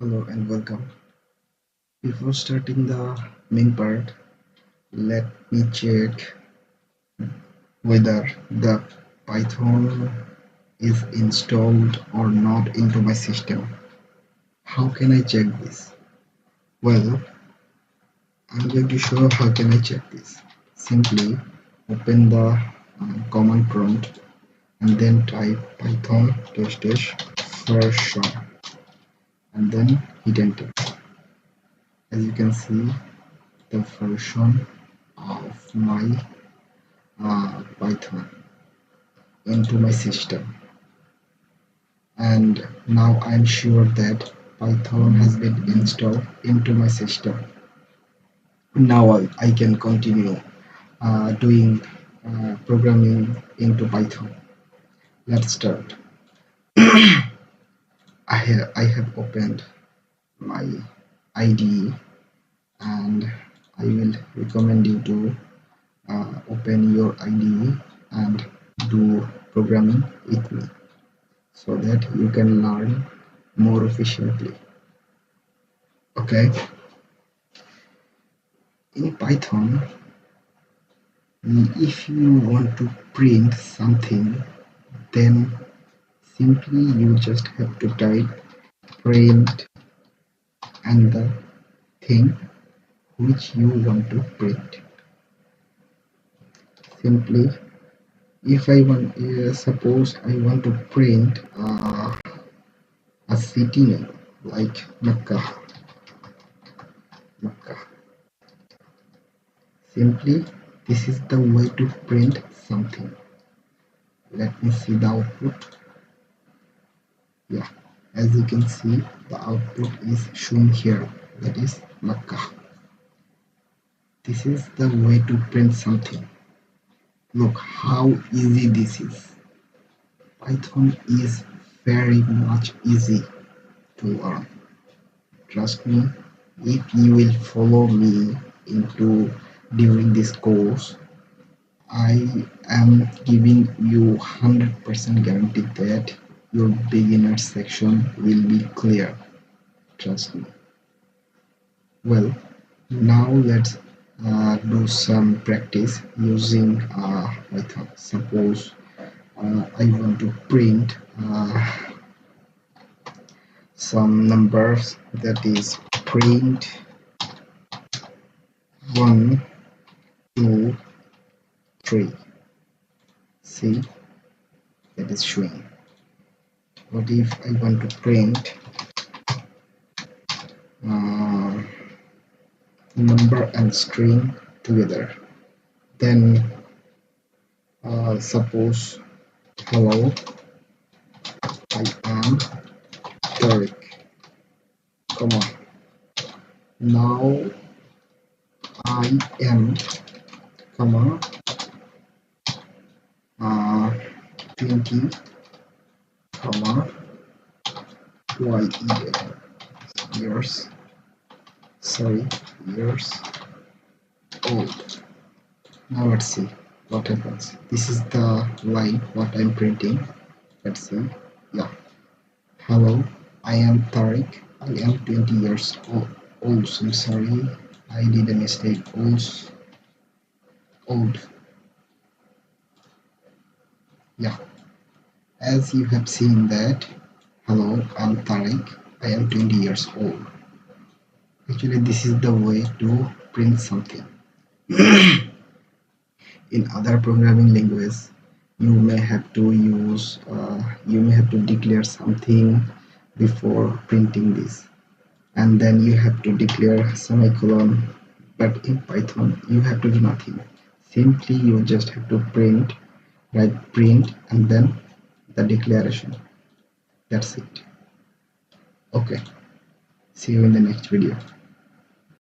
Hello and welcome. Before starting the main part, let me check whether the Python is installed or not into my system. How can I check this? Well, I'm going to show how can I check this. Simply open the command prompt and then type python dash version and then hit enter. As you can see, the version of my Python into my system, and now I'm sure that Python has been installed into my system. Now I can continue doing programming into Python. Let's start. I have opened my IDE, and I will recommend you to open your IDE and do programming with me so that you can learn more efficiently. Okay, in Python, if you want to print something, then simply you just have to type print and the thing which you want to print. Simply, if I want, suppose I want to print a city name like Makkah. Simply, this is the way to print something. Let me see the output. Yeah, as you can see, the output is shown here, that is Makkah. This is the way to print something. Look how easy this is. Python is very much easy to learn. Trust me, if you will follow me into during this course, I am giving you 100% guarantee that your beginner section will be clear. Trust me. Well, now let's do some practice using Python. Suppose I want to print some numbers, that is print 1, 2, 3. See, that is showing. What if I want to print number and string together? Then suppose hello, I am Tariq, comma, now I am, comma, 20, comma, years, years old. Now let's see what happens. This is the line what I'm printing. Let's see. Yeah. Hello, I am Tariq. I am 20 years old. I'm sorry, I did a mistake. Old. Yeah. As you have seen that, hello, I'm Tariq. I am 20 years old. Actually, this is the way to print something. In other programming languages, you may have to declare something before printing this, and then you have to declare semicolon. But in Python, you have to do nothing. Simply, you just have to write print, and then the declaration. That's it. Okay. See you in the next video.